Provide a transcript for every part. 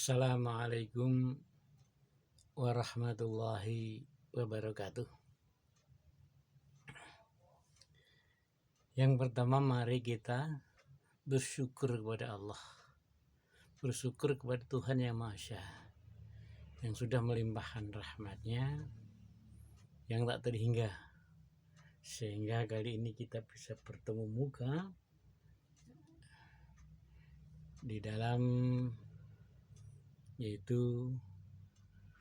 Assalamualaikum warahmatullahi wabarakatuh. Yang pertama, mari kita bersyukur kepada Allah, bersyukur kepada Tuhan Yang Maha Esa, yang sudah melimpahkan rahmat-Nya yang tak terhingga, sehingga kali ini kita bisa bertemu muka di dalam yaitu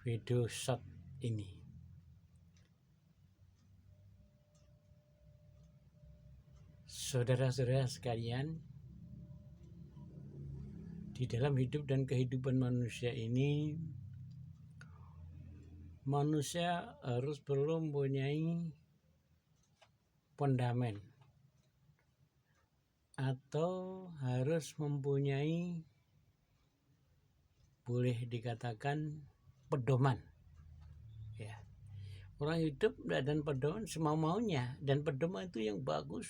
video shot ini. Saudara-saudara sekalian, di dalam hidup dan kehidupan manusia ini, manusia harus perlu mempunyai fondamen atau harus mempunyai, boleh dikatakan, pedoman. Ya, orang hidup dan pedoman semau-maunya, dan pedoman itu yang bagus,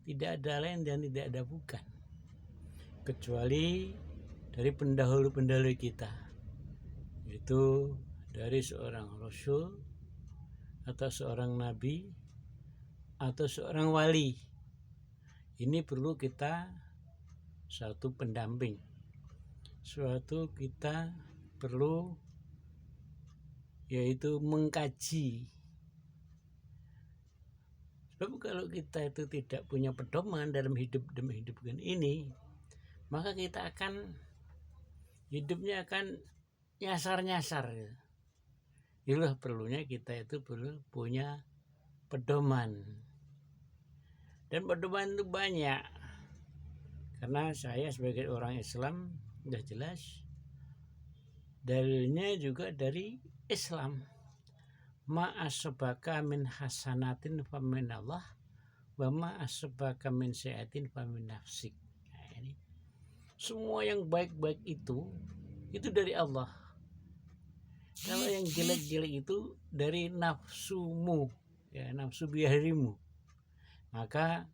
tidak ada lain dan tidak ada bukan, kecuali dari pendahulu-pendahulu kita, yaitu dari seorang rasul atau seorang nabi atau seorang wali. Ini perlu kita satu pendamping, suatu kita perlu yaitu mengkaji. Sebab kalau kita itu tidak punya pedoman dalam hidup demi hidupkan ini, maka kita akan hidupnya akan nyasar-nyasar. Itulah perlunya kita itu perlu punya pedoman. Dan pedoman itu banyak. Karena saya sebagai orang Islam sudah jelas dalilnya juga dari Islam. Ma asbaka min hasanatin fa min Allah wa ma asbaka min sayiatin fa min nafsik. Nah, ini semua yang baik-baik itu dari Allah. Kalau yang jelek-jelek itu dari nafsumu, ya, nafsu biharimu. Maka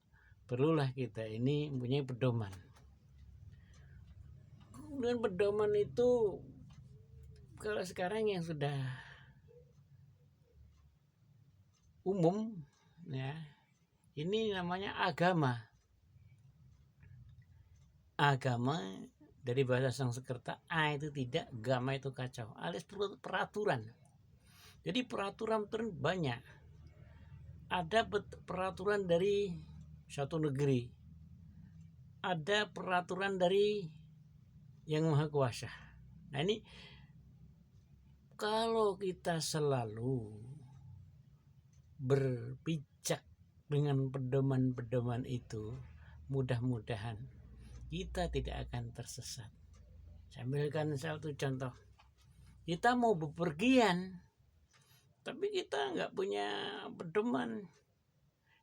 perlulah kita ini mempunyai pedoman. Kemudian pedoman itu kalau sekarang yang sudah umum, ya, ini namanya agama. Agama dari bahasa Sanskerta, a itu tidak, gama itu kacau, alias peraturan. Jadi peraturan banyak. Ada peraturan dari suatu negeri, ada peraturan dari Yang Maha Kuasa. Nah, ini kalau kita selalu berpijak dengan pedoman-pedoman itu, mudah-mudahan kita tidak akan tersesat. Saya ambilkan satu contoh. Kita mau bepergian, tapi kita nggak punya pedoman.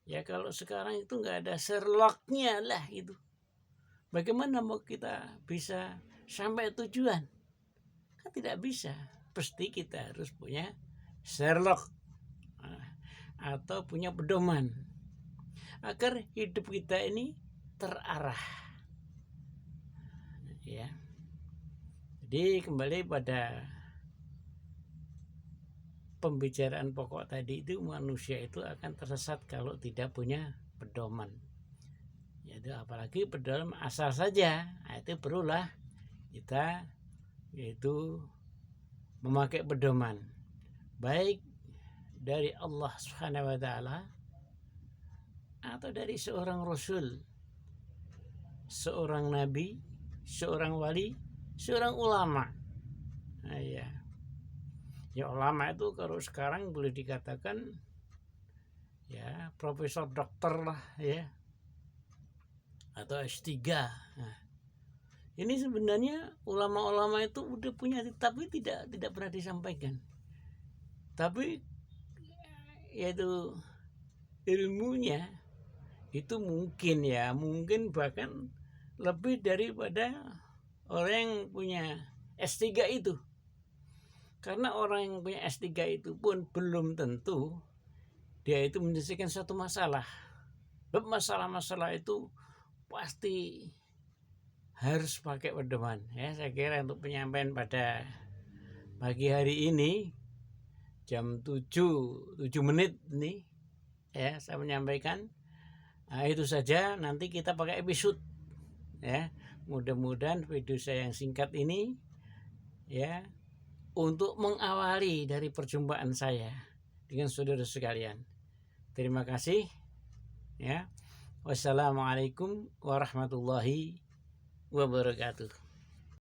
Ya kalau sekarang itu nggak ada Sherlocknya lah itu. Bagaimana mau kita bisa sampai tujuan? Kan tidak bisa. Pasti kita harus punya Sherlock atau punya pedoman agar hidup kita ini terarah. Ya. Jadi kembali pada pembicaraan pokok tadi itu, manusia itu akan tersesat kalau tidak punya pedoman. Yaitu apalagi pedoman asal saja, nah, itu perlulah kita yaitu memakai pedoman baik dari Allah Subhanahu wa taala atau dari seorang rasul, seorang nabi, seorang wali, seorang ulama. Nah, ya. Ya, ulama itu kalau sekarang boleh dikatakan ya profesor dokter lah, ya, atau S3. Nah, ini sebenarnya ulama-ulama itu udah punya, tapi tidak pernah disampaikan. Tapi yaitu ilmunya itu mungkin bahkan lebih daripada orang yang punya S3 itu. Karena orang yang punya S3 itu pun belum tentu dia itu menyelesaikan satu masalah. Masalah-masalah itu pasti harus pakai pedoman ya. Saya kira untuk penyampaian pada pagi hari ini jam 7 menit nih ya saya menyampaikan. Nah, itu saja, nanti kita pakai episode ya. Mudah-mudahan video saya yang singkat ini ya untuk mengawali dari perjumpaan saya dengan saudara sekalian. Terima kasih ya. Wassalamualaikum warahmatullahi wabarakatuh.